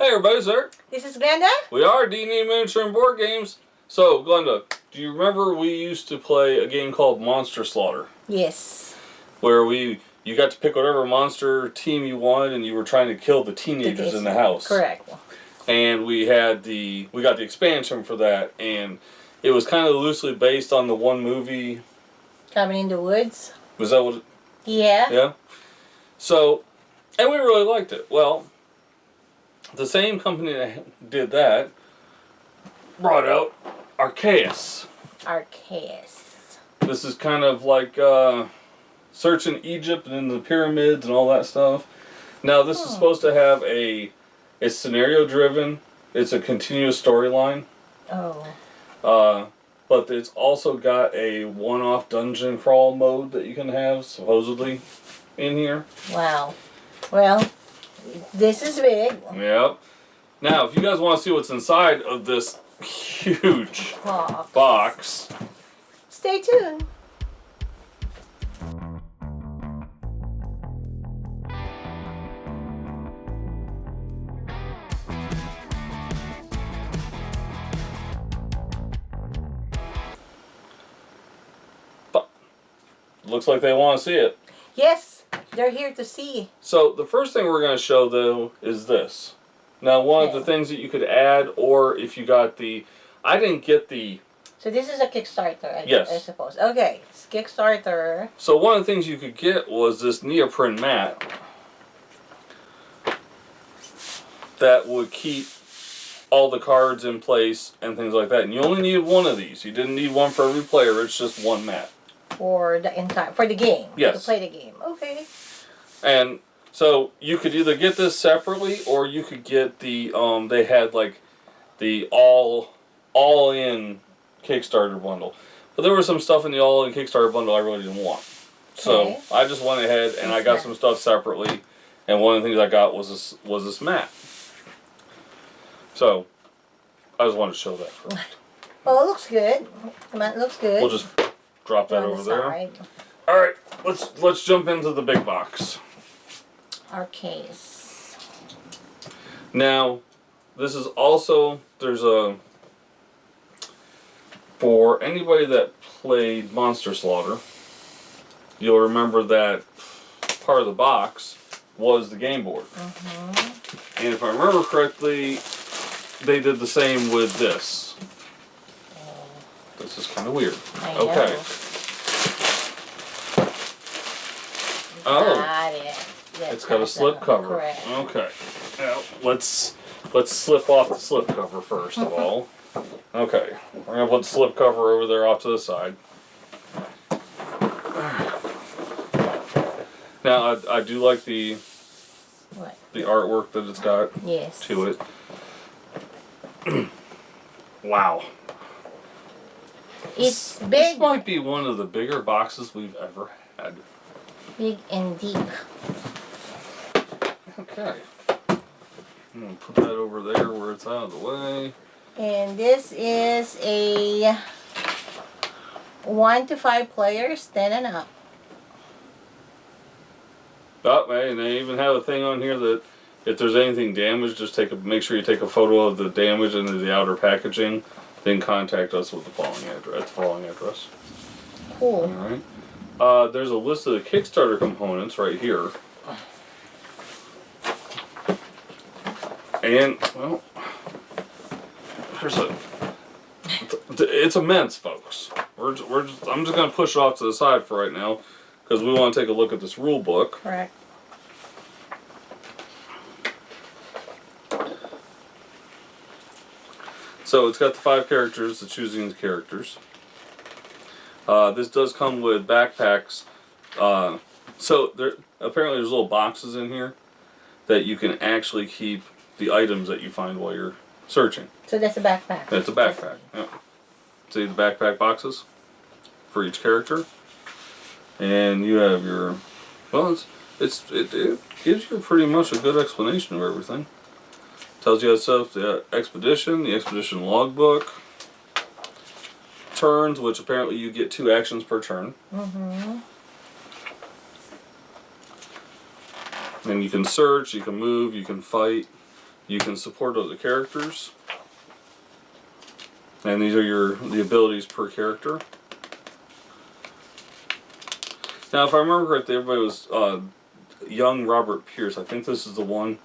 Hey everybody, it's Eric. This is Glenda. We are D&D Miniature and Board Games. So, Glenda, do you remember we used to play a game called Monster Slaughter? Yes. Where you got to pick whatever monster team you wanted and you were trying to kill the teenagers in the house. Correct. And we got the expansion for that, and it was kind of loosely based on the one movie. Cabin in the Woods. Was that what? Yeah. Yeah. So, and we really liked it. Well, the same company that did that brought out Arkeis. Arkeis. This is kind of like searching Egypt and in the pyramids and all that stuff. Now, this is supposed to have it's scenario driven. It's a continuous storyline. Oh. But it's also got a one-off dungeon crawl mode that you can have, supposedly, in here. Wow. Well, this is big. Yep. Now, if you guys want to see what's inside of this huge box, stay tuned. looks like they want to see it. Yes, they're here to see. So the first thing we're going to show, though, is this. Now, one of the things that you could add, or if you got I didn't get the... So this is a Kickstarter, I suppose. Okay, it's Kickstarter. So one of the things you could get was this neoprene mat that would keep all the cards in place and things like that. And you only needed one of these. You didn't need one for every player. It's just one mat. For the game. Yes. To play the game. Okay. And so you could either get this separately, or you could get the they had like the all-in Kickstarter bundle. But there was some stuff in the all-in Kickstarter bundle I really didn't want. So I just went ahead and I got some stuff separately, and one of the things I got was this mat. So I just wanted to show that first. Well, it looks good. The mat looks good. We'll just drop that over there. All right, let's jump into the big box. Arkeis. Now, this is also for anybody that played Monster Slaughter, you'll remember that part of the box was the game board. And if I remember correctly, they did the same with this. This is kind of weird. Okay. Got it. Yes, it's got a slip cover. Correct. Okay. Now let's slip off the slip cover first of all. Okay. We're gonna put the slip cover over there off to the side. Now I do like the artwork that it's got to it. Wow. It's big. This might be one of the bigger boxes we've ever had. Big and deep. Okay. I'm going to put that over there where it's out of the way. And this is a 1 to 5 players, 10 and up. Oh, and they even have a thing on here that if there's anything damaged, just make sure you take a photo of the damage and the outer packaging. Then contact us with the following address. Cool. All right. There's a list of the Kickstarter components right here. And well, it's immense, folks. I'm just gonna push it off to the side for right now because we want to take a look at this rule book. Correct. So it's got the 5 characters, the choosing the characters. This does come with backpacks. So apparently there's little boxes in here that you can actually keep the items that you find while you're searching. So that's a backpack. That's a backpack. Yeah. See the backpack boxes for each character, and you have your. Well, it gives you pretty much a good explanation of everything. Tells you stuff, the expedition logbook, turns, which apparently you get 2 actions per turn. And you can search, you can move, you can fight. You can support other characters. And these are the abilities per character. Now, if I remember correctly, everybody was young Robert Pierce. I think this is the one.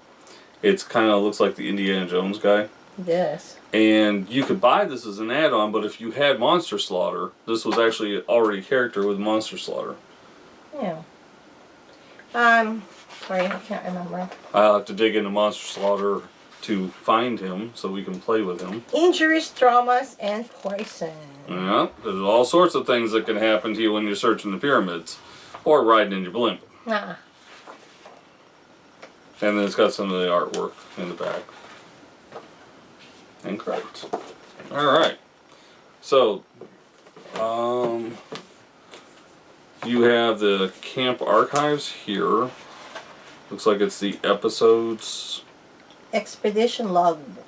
It's kind of looks like the Indiana Jones guy. Yes. And you could buy this as an add-on, but if you had Monster Slaughter, this was actually already a character with Monster Slaughter. Yeah. Sorry, I can't remember. I'll have to dig into Monster Slaughter to find him so we can play with him. Injuries, traumas, and poison. Yeah, there's all sorts of things that can happen to you when you're searching the pyramids or riding in your blimp. Ah. And then it's got some of the artwork in the back. And credits. Alright. So, you have the camp archives here. Looks like it's the episodes. Expedition logbook.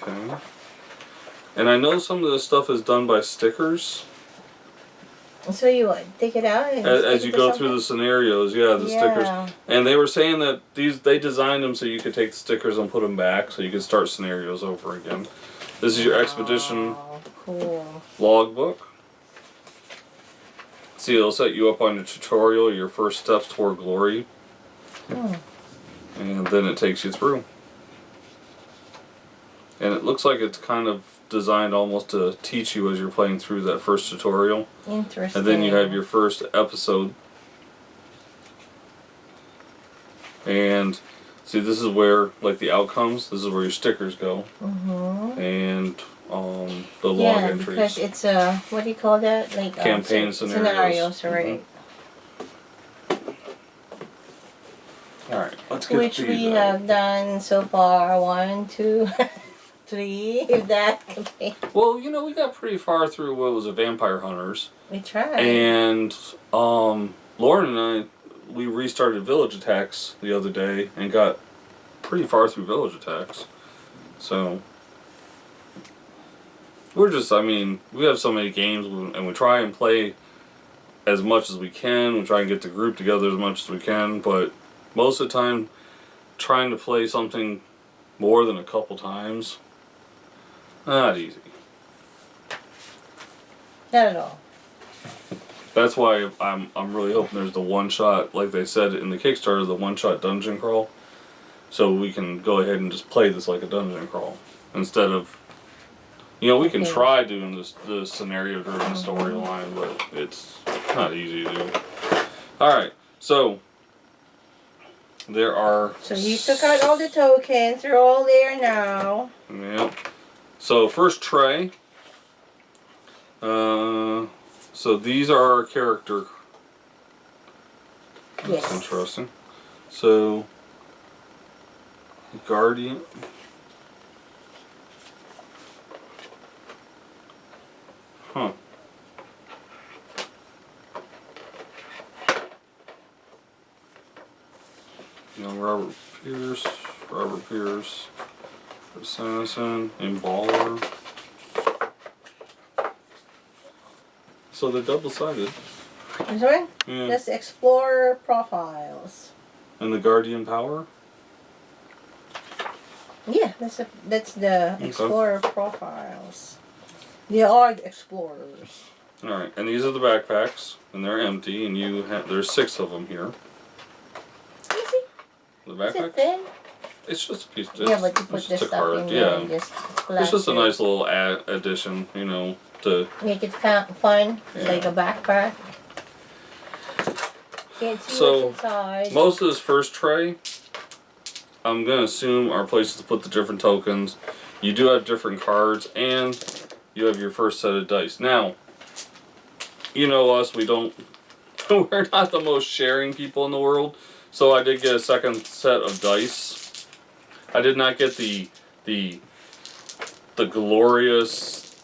Okay. And I know some of this stuff is done by stickers. So you take it out and as you go through the scenarios, stickers. And they were saying that they designed them so you could take the stickers and put them back, so you could start scenarios over again. This is your expedition logbook. See, it'll set you up on your tutorial, your first steps toward glory, and then it takes you through. And it looks like it's kind of designed almost to teach you as you're playing through that first tutorial. Interesting. And then you have your first episode. And see, this is where, like, the outcomes, this is where your stickers go. And the log entries. Yeah, because it's what do you call that? Like campaign scenarios. Right. Alright, let's get Which we have done so far. 1, 2, 3, if that campaign. Well, you know, we got pretty far through what was a Vampire Hunters. We tried. And Lauren and I, we restarted Village Attacks the other day and got pretty far through Village Attacks. So we're just, I mean, we have so many games and we try and play as much as we can. We try and get the group together as much as we can, but most of the time trying to play something more than a couple times, not easy. Not at all. That's why I'm really hoping there's the one-shot, like they said in the Kickstarter, the one-shot dungeon crawl. So we can go ahead and just play this like a dungeon crawl. Instead of, you know, we can try doing the scenario-driven storyline, but it's not easy to do. Alright, so there are... So you took out all the tokens, they're all there now. Yep. So first tray. So these are our character. Yes. That's interesting. So Guardian. Huh. Young Robert Pierce, Assassin, Emballer. So they're double-sided. This one? Yeah. That's Explorer Profiles. And the Guardian Power? Yeah, that's the Explorer Profiles. They are the Explorers. Alright, and these are the backpacks, and they're empty, and there's 6 of them here. Easy. The backpacks? Is it thin? It's just a piece. Yeah, but you put this stuff in there and just It's just a nice little addition, you know, to make it fun, like a backpack. Can't see what's inside. Most of this first tray, I'm going to assume, are places to put the different tokens. You do have different cards, and you have your first set of dice. Now, you know us, we're not the most sharing people in the world, so I did get a second set of dice. I did not get the glorious,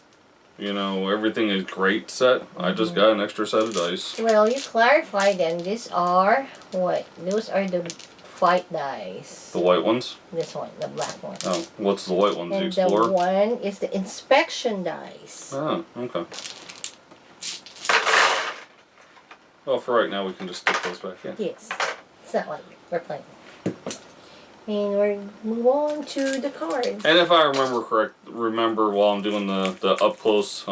you know, everything is great set. I just got an extra set of dice. Well, you clarified them. These are what? Those are the fight dice. The white ones? This one, the black one. Oh, what's the white one? And the Explorer? the one is the inspection dice. Oh, okay. Well, for right now, we can just stick those back in. Yes. It's not like we're playing. And we're move on to the cards. And if I remember while I'm doing the up close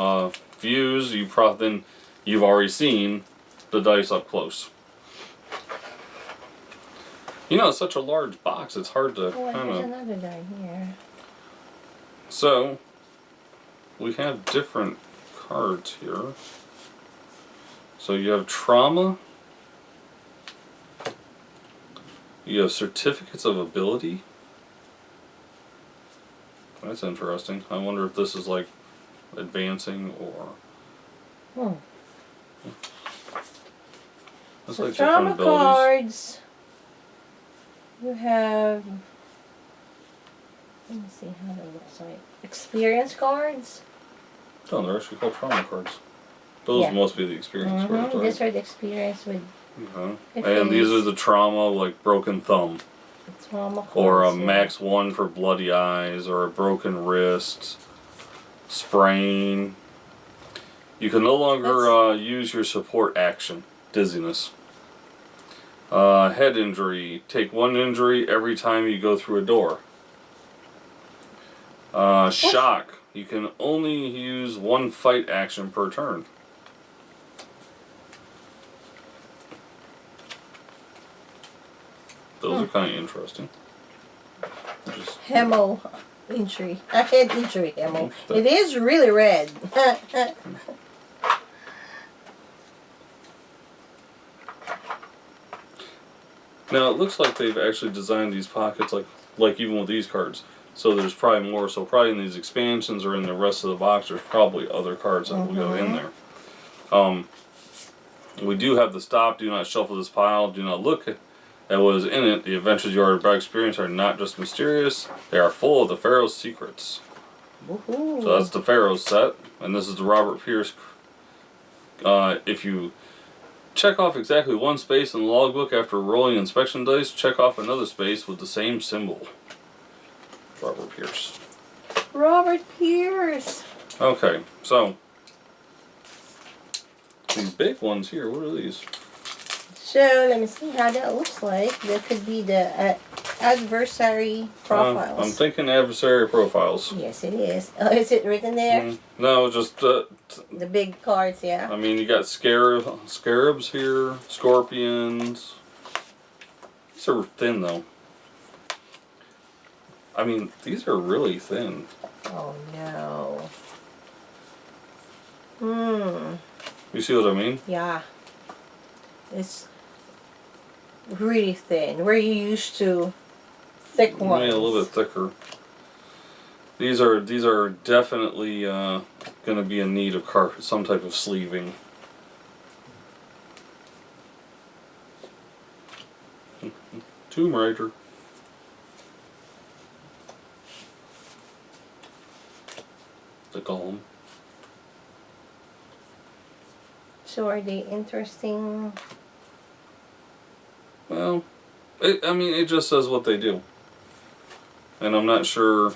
views, you've already seen the dice up close. You know, it's such a large box. It's hard to Oh, kind there's of. another die here. So we have different cards here. So you have trauma. You have certificates of ability. That's interesting. I wonder if this is like advancing or. Hmm. That's So like trauma different abilities. cards. You have. Let me see how that looks like. Experience cards. Oh, they're actually called trauma cards. Those Yeah. must be the experience cards, right? These are the experience with And these are the trauma, like broken thumb. the trauma cards. Or a yeah. max 1 for bloody eyes, or a broken wrist, sprain. You can no longer use your support action, dizziness. Head injury, take 1 injury every time you go through a door. Shock, you can only use 1 fight action per turn. Those are kind of interesting. Hemo injury. A head injury hemo. That- It is really red. Now it looks like they've actually designed these pockets like even with these cards. So there's probably more. So probably in these expansions or in the rest of the box, there's probably other cards that will go in there. We do have the stop. Do not shuffle this pile. Do not look at what is in it. The adventures you are about to experience are not just mysterious. They are full of the Pharaoh's secrets. Woohoo. So that's the Pharaoh's set, and this is the Robert Pierce. If you check off exactly 1 space in the logbook after rolling inspection dice, check off another space with the same symbol. Robert Pierce. Robert Pierce. Okay, so these big ones here, what are these? So let me see how that looks like. That could be the adversary profiles. I'm thinking adversary profiles. Yes, it is. Oh, is it written there? No, just The big cards, yeah. I mean, you got scarabs here, scorpions. These are thin though. I mean, these are really thin. Oh no. You see what I mean? Yeah. It's really thin. We're used to thick ones. Yeah, a little bit thicker. These are definitely going to be in need of some type of sleeving. Tomb Raider. The Golem. So are they interesting? Well, it just says what they do. And I'm not sure,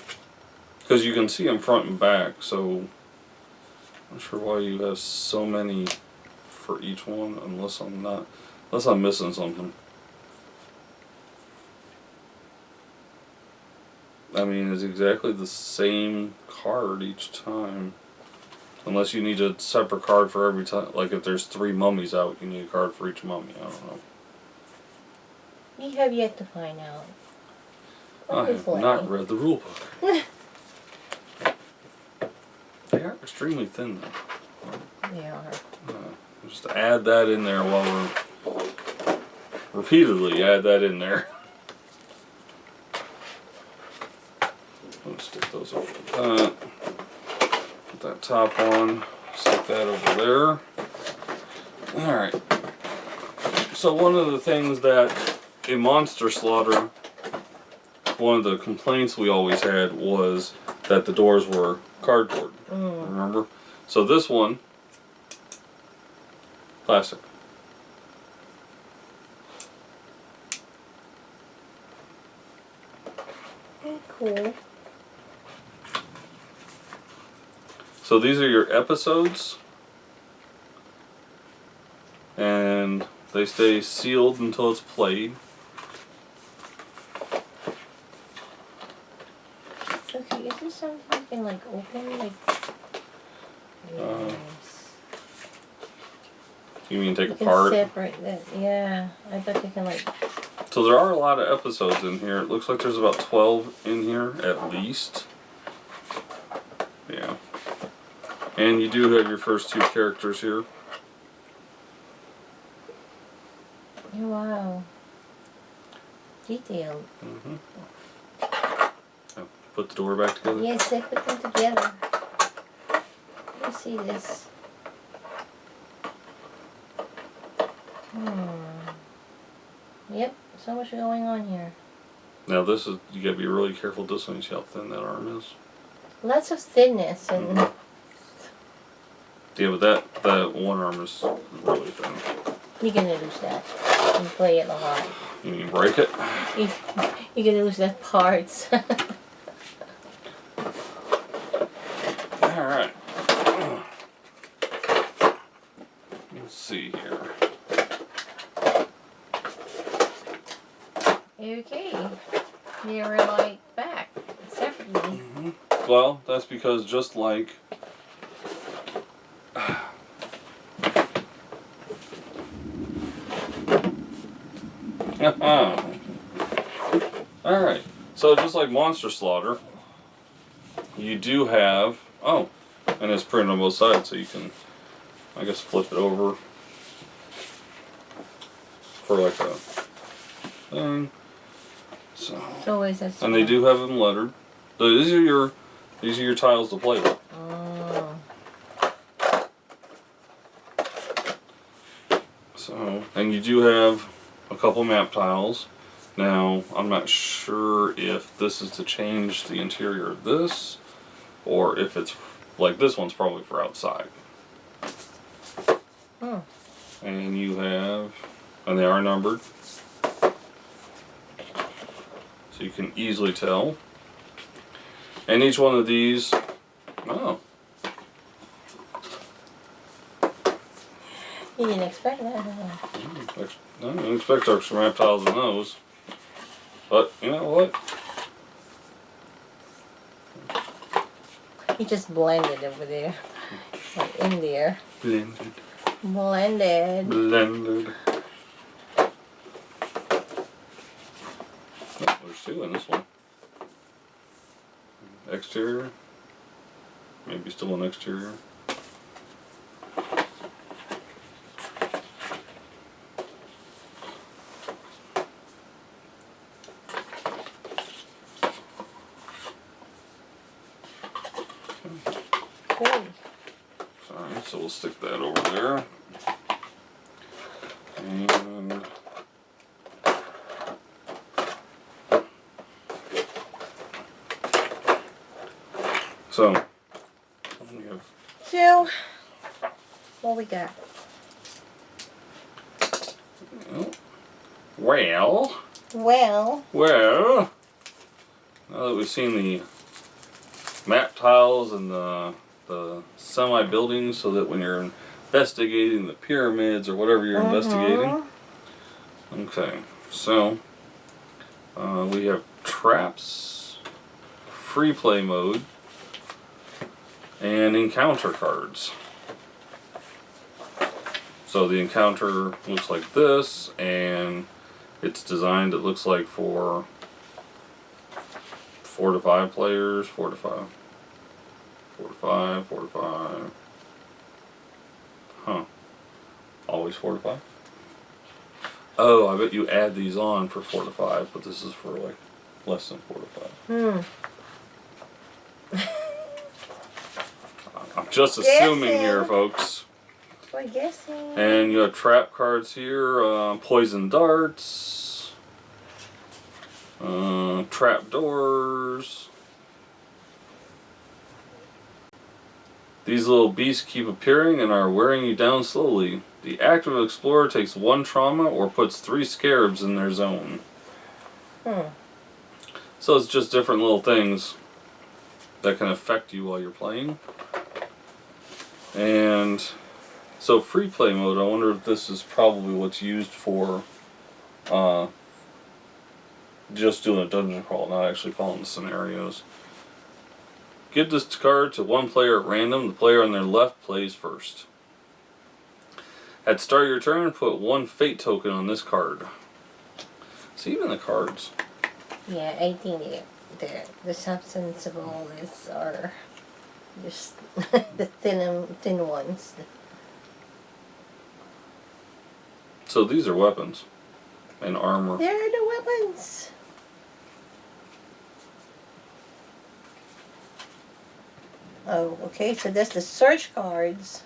because you can see them front and back, so I'm not sure why you have so many for each one, unless I'm missing something. I mean, it's exactly the same card each time. Unless you need a separate card for every time. Like if there's 3 mummies out, you need a card for each mummy. I don't know. We have yet to find out. I have not read the rule book. They are extremely thin though. They are. Just add that in there while we're... Repeatedly add that in there. Let's stick those over that. Put that top on. Stick that over there. Alright. So one of the things that in Monster Slaughter, one of the complaints we always had was that the doors were cardboard. Remember? So this one, plastic. Cool. So these are your episodes, and they stay sealed until it's played. Okay, is this something you can like open? Like, yes. You mean take You can apart? separate that. Yeah, I bet you can like. So there are a lot of episodes in here. It looks like there's about 12 in here at least. Yeah. And you do have your first 2 characters here. Wow. Detailed. Put the door back together. Yes, they put them together. Let me see this. Yep, so much going on here. Now this is, you gotta be really careful with this one. You see how thin that arm is? Lots of thinness and Yeah, but that one arm is really thin. you can lose that. You play it a lot. You mean break it? You can lose that parts. Alright. Let's see here. Okay. They were like back separately. Well, that's because just like Alright, so just like Monster Slaughter, you do have, and it's printed on both sides, so you can, I guess, flip it over for like a thing. So, It's always that. and they do have them lettered. So these are your tiles to play with. Oh. So, and you do have a couple map tiles. Now, I'm not sure if this is to change the interior of this, or if it's, like this one's probably for outside. And you have, and they are numbered, so you can easily tell. And each one of these, You didn't expect that, I didn't expect extra map tiles in those. But, you know what? He just blended over there. Like in there. Blended. Blended. Oh, there's 2 in this one. Exterior. Maybe still an exterior. Cool. Alright, so we'll stick that over there. And so we have, So, what we got? well, now that we've seen the map tiles and the semi-buildings, so that when you're investigating the pyramids or whatever you're investigating. Okay, so we have traps, free play mode, and encounter cards. So the encounter looks like this, and it's designed, it looks like, for 4 to 5 players, 4 to 5. 4 to 5, 4 to 5. Huh. Always 4 to 5? Oh, I bet you add these on for 4 to 5, but this is for like less than 4 to 5. I'm just assuming here, folks. We're guessing. And you have trap cards here, poison darts, trap doors. These little beasts keep appearing and are wearing you down slowly. The active explorer takes 1 trauma or puts 3 scarabs in their zone. So it's just different little things that can affect you while you're playing. And so free play mode, I wonder if this is probably what's used for just doing a dungeon crawl, not actually following the scenarios. Give this card to one player at random. The player on their left plays first. At the start of your turn, put one fate token on this card. See, even the cards. Yeah, I think the substance of all this are just the thin ones. So these are weapons and armor. They're the weapons. Oh, okay, so that's the search cards.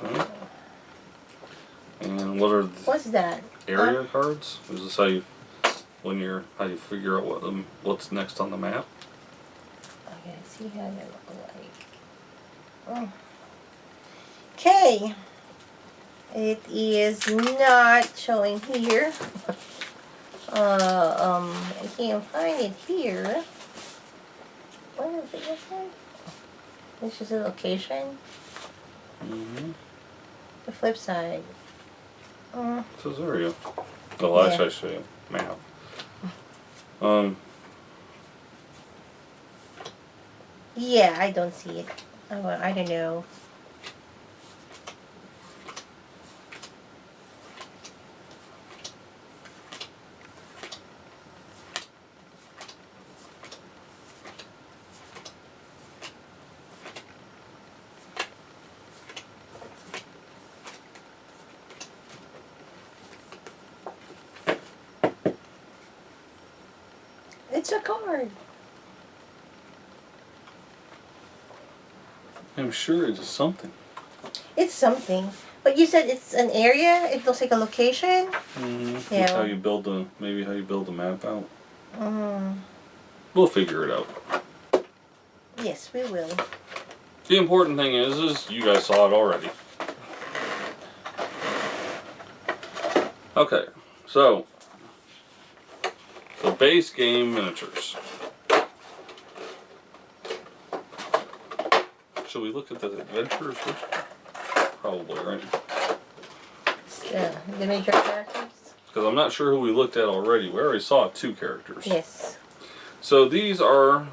Okay. And what are the What's that? area cards? Is this how you figure out what's next on the map? Okay, see how they look like. Okay. It is not showing here. I can't find it here. What is it? This is a location. Mm-hmm. The flip side. It says area. Oh, actually, I show you map. Yeah, I don't see it. Oh, well, I don't know. It's a card. I'm sure it's something. It's something. But you said it's an area? It looks like a location? Mm-hmm. Yeah. That's how you build the map out. Mm. We'll figure it out. Yes, we will. The important thing is you guys saw it already. Okay, so the base game miniatures. Should we look at the adventures first? Probably, right? The major characters? Because I'm not sure who we looked at already. We already saw 2 characters. Yes. So these are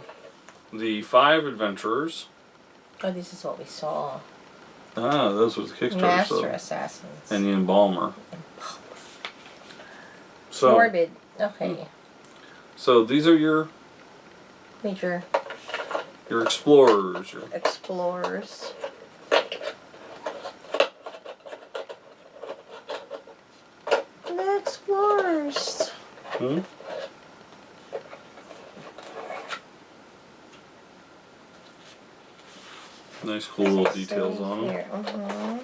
the 5 adventurers. Oh, this is what we saw. Ah, those were the Kickstarter Master stuff. Assassins. And the Embalmer. So, Morbid. Okay. So these are your Major explorers. Your explorers. The explorers. Hmm? Nice cool little details on them. Here. Mm-hmm.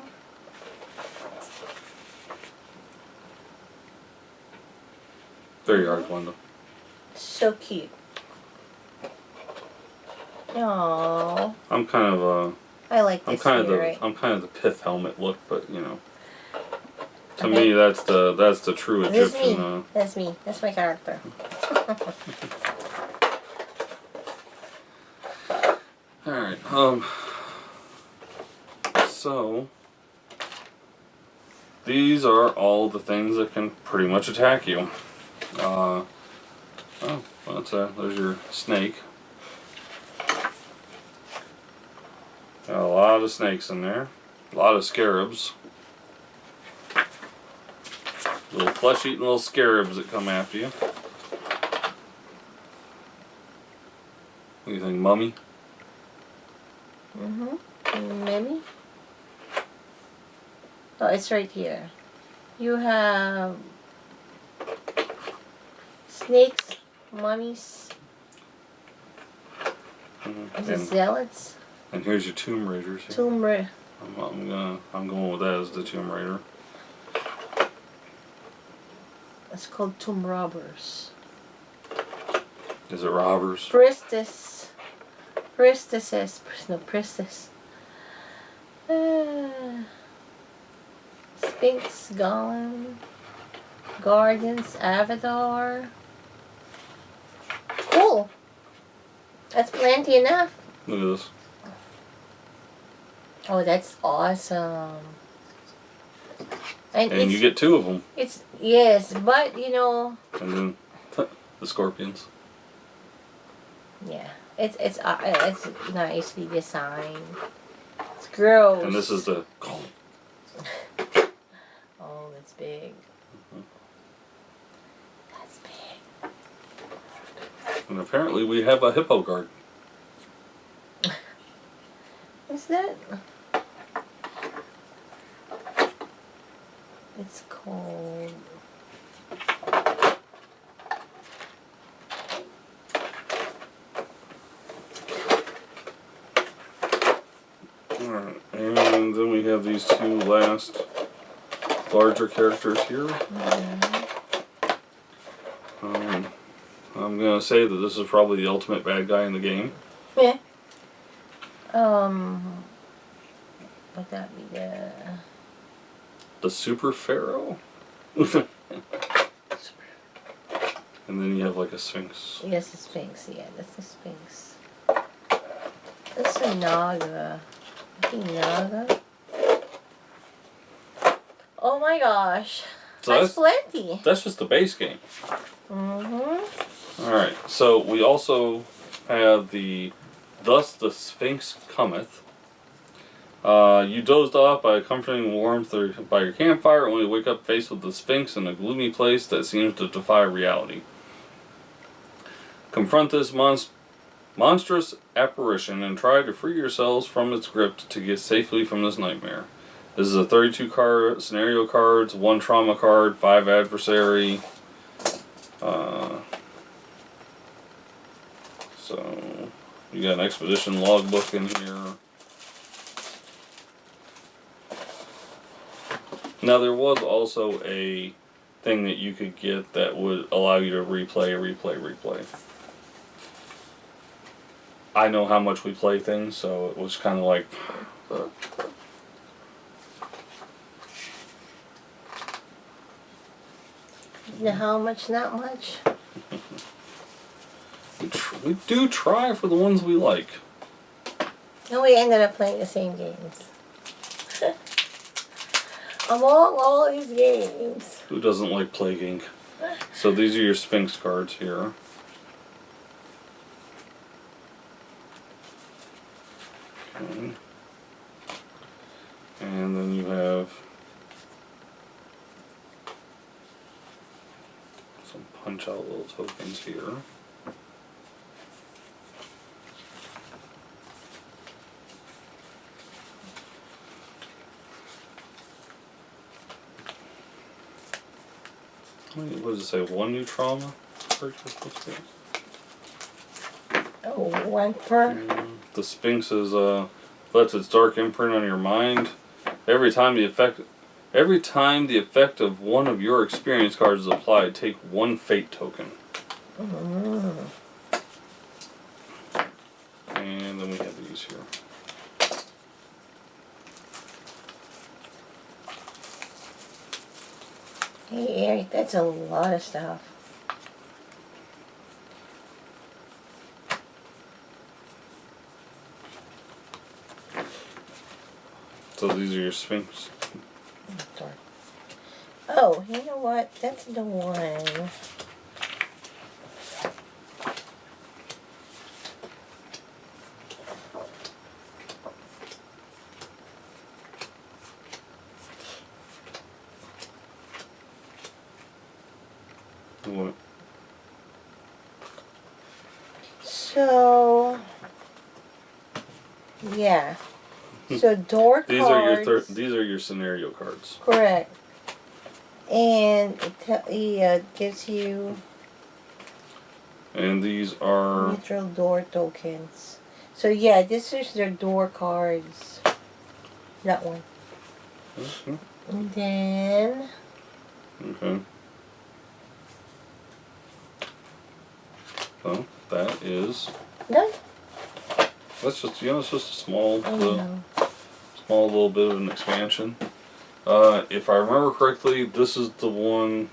There you are, Glenda. So cute. Aww. I'm kind of I like this right? I'm kind of the pith helmet look, but you know, to Okay. me that's the true This is Egyptian. me. That's me. That's my character. All right. So these are all the things that can pretty much attack you. Oh, well, there's your snake. Got a lot of snakes in there. A lot of scarabs. Little flesh-eating little scarabs that come after you. What do you think, mummy? Mm-hmm. Maybe. Oh, it's right here. You have snakes, mummies, And, zealots, and here's your Tomb Raiders. Here. Tomb Raider. I'm going with that as the Tomb Raider. It's called Tomb Robbers. Is it robbers? Priestesses. No, priestess. Sphinx, Golem, Guardians, Avatar. Cool. That's plenty enough. Look at this. Oh, that's awesome. And you get 2 of them. It's yes, but you know. And then the scorpions. Yeah. It's nicely designed. It's gross. And this is the. Oh, that's big. That's big. And apparently we have a hippo guard. What's that? It's cold. Alright, and then we have these two last larger characters here. I'm gonna say that this is probably the ultimate bad guy in the game. Yeah. Would that be The Super Pharaoh? And then you have like a Sphinx. yes, the Sphinx. Yeah, that's the Sphinx. That's a Naga. I think Naga. Oh my gosh. So that's plenty. That's just the base game. Mm-hmm. Alright, so we also have the Thus the Sphinx Cometh. You dozed off by a comforting warmth by your campfire, only to wake up faced with the Sphinx in a gloomy place that seems to defy reality. Confront this monstrous apparition and try to free yourselves from its grip to get safely from this nightmare. This is a 32 card scenario cards, 1 trauma card, 5 adversary. So you got an expedition logbook in here. Now there was also a thing that you could get that would allow you to replay. I know how much we play things, so it was kind of like... How much? Not much. We do try for the ones we like. And we ended up playing the same games. Among all these games. Who doesn't like Plague Inc? So these are your Sphinx cards here. Okay. And then you have some punch out little tokens here. What does it say? 1 new trauma? Oh, 1 per. The Sphinx is lets its dark imprint on your mind. Every time the effect of one of your experience cards is applied, take 1 fate token. And then we have these here. Hey Eric, that's a lot of stuff. So these are your Sphinx. Oh, you know what? That's the one. What? So, yeah. So door These cards. are these are your scenario cards. Correct. And it gives you And these are neutral door tokens. So yeah, this is their door cards. That one. okay. And then Okay. So that is no. that's just it's just a small I know. small little bit of an expansion. If I remember correctly, this is the one.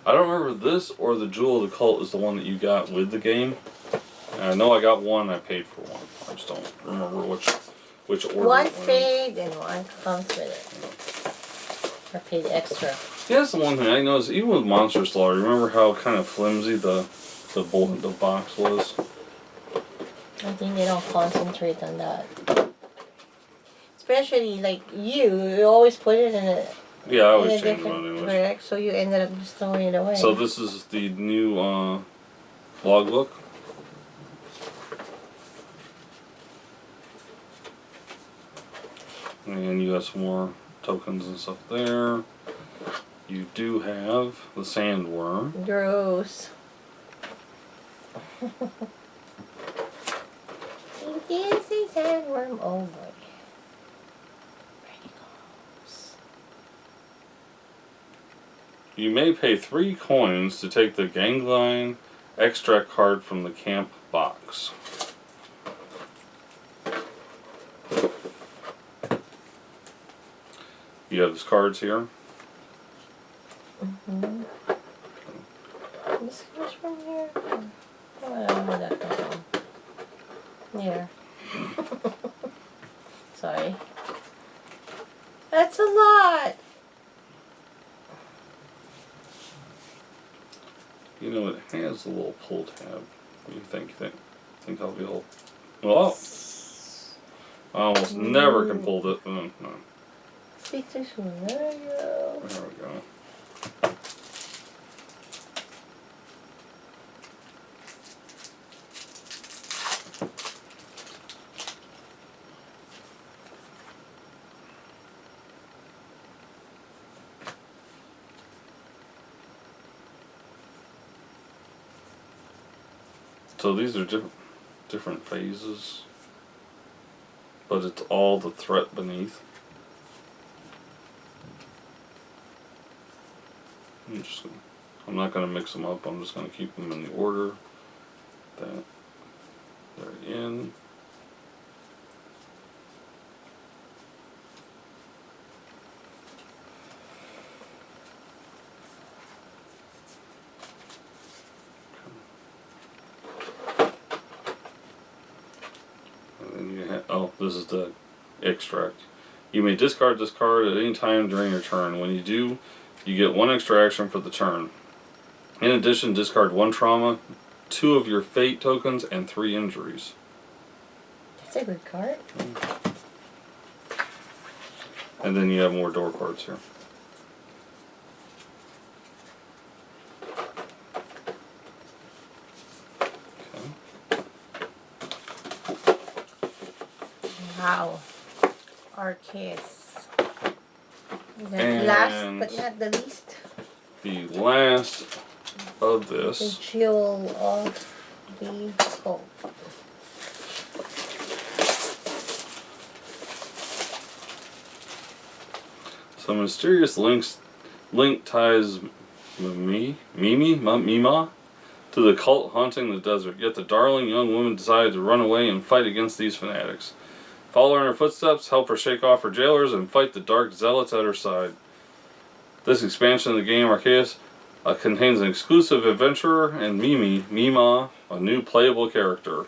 I don't remember this or the Jewel of the Cult is the one that you got with the game. And I know I got one and I paid for one. I just don't remember which order. One it went in. paid and one comes with it. I paid extra. See, that's the one thing I noticed, even with Monster Slaughter, remember how kind of flimsy the box was? I think they don't concentrate on that. Especially like you always put it in a Yeah, I always in a change different mine anyways. rack, so you ended up just throwing it away. So this is the new logbook. And you got some more tokens and stuff there. You do have the sandworm. Gross. It is a sandworm. Oh boy. There he goes. You may pay 3 coins to take the ganglion extract card from the camp box. You have his cards here. Mm-hmm. This comes from here. Oh, I don't know where that comes from. Here. Sorry. That's a lot. You know, it has a little pull tab. What do you think? Think I'll be able... Well, I almost never can pull this. No. Speak too soon. There you go. There we go. So these are different phases, but it's all the threat beneath. I'm not going to mix them up. I'm just going to keep them in the order that they're in. Oh, this is the extract. You may discard this card at any time during your turn. When you do, you get 1 extra action for the turn. In addition, discard 1 trauma, 2 of your fate tokens, and 3 injuries. That's a good card. And then you have more door cards here. Wow. Arkeis. And Last but not the least. The last of The this. jewel of the cult. So mysterious link ties Mima to the cult haunting the desert. Yet the darling young woman decided to run away and fight against these fanatics. Follow in her footsteps, help her shake off her jailers, and fight the dark zealots at her side. This expansion of the game, Arkeis, contains an exclusive adventurer and Mima, a new playable character.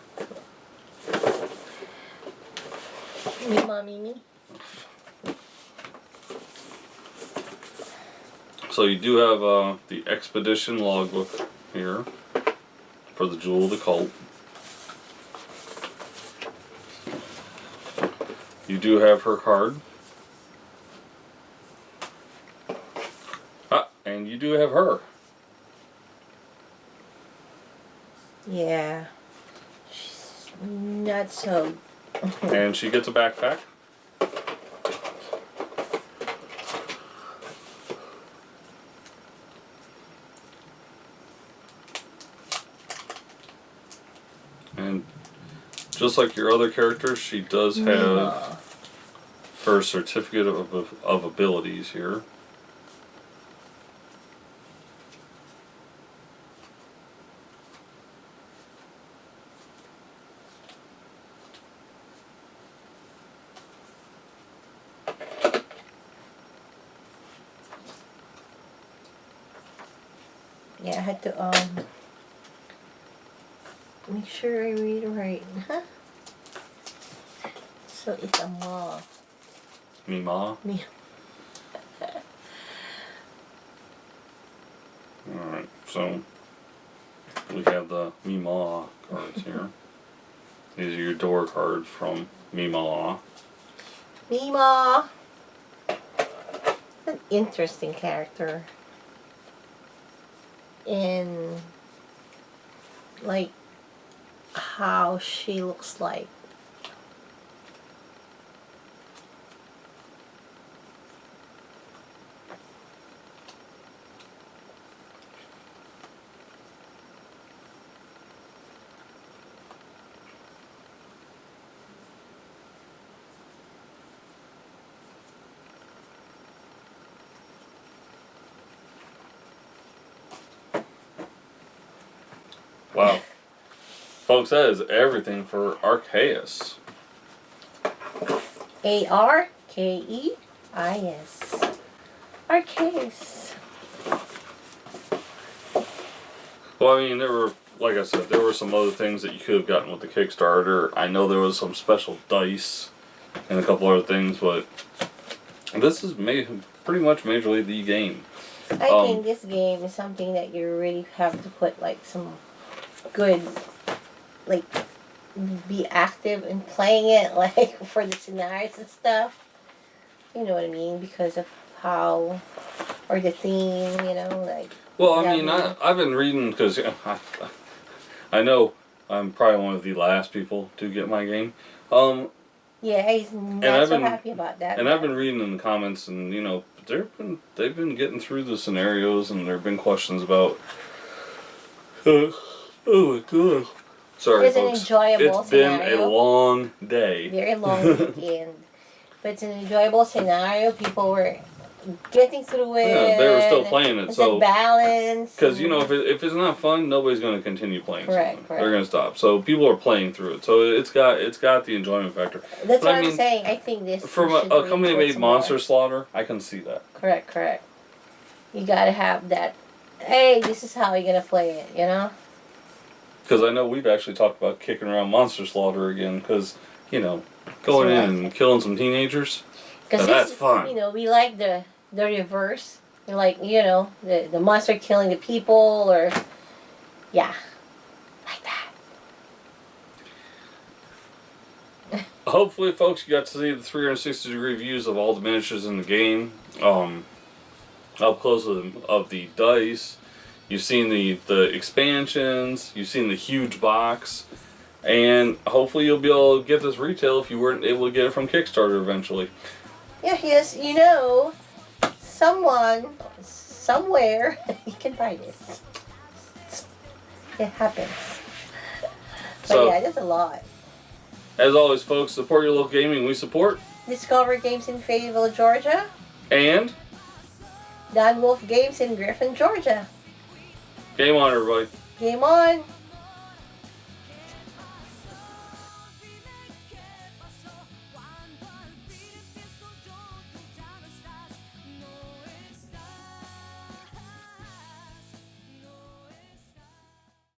Mimi. So you do have the expedition logbook here for the Jewel of the Cult. You do have her card. And you do have her. Yeah. She's not so. And she gets a backpack. And just like your other characters, she does have her certificate of abilities here. Yeah, I had to make sure I read it right. So it's a ma. Mima. So we have the Meemaw cards here. These are your door cards from Meemaw. Meemaw. An interesting character. In like how she looks like. Wow. Folks, that is everything for Arkeis. Arkeis. Arkeis. Well, I mean, there were, like I said, there were some other things that you could have gotten with the Kickstarter. I know there was some special dice and a couple other things, but this is pretty much majorly the game. I think this game is something that you really have to put like some good, like, be active in playing it, like for the scenarios and stuff. You know what I mean? Because of how, or the theme, you know, like. Well, I mean, I've been reading, because I know I'm probably one of the last people to get my game. Yeah, he's not so happy about that. And I've been reading in the comments, and, you know, they've been getting through the scenarios, and there have been questions about. Oh my god. Sorry, it's folks. An enjoyable it's scenario. Been a long day. Very long weekend. But it's an enjoyable scenario. People were getting through it. Yeah, they were still playing it. It's So a balance. Because, you know, if it's not fun, nobody's going to continue playing. Correct. They're going to stop. So people are playing through it. So it's got the enjoyment factor. That's what I'm saying. I think this from a company that made Monster Slaughter, I can see that. Correct. You got to have that. Hey, this is how you're going to play it, you know? Because I know we've actually talked about kicking around Monster Slaughter again. Because, you know, going in and killing some teenagers. Because that's fun. You know, we like the reverse. Like, you know, the monster killing the people, or yeah, like that. Hopefully, folks, you got to see the 360-degree views of all the miniatures in the game. Up close of the dice. You've seen the expansions. You've seen the huge box. And hopefully you'll be able to get this retail if you weren't able to get it from Kickstarter eventually. Yeah, yes, you know, someone, somewhere, you can buy this. It happens. But yeah, there's a lot. As always, folks, support your local gaming. We support Discover Games in Fayetteville, Georgia. And Don Wolf Games in Griffin, Georgia. game on, everybody. Game on.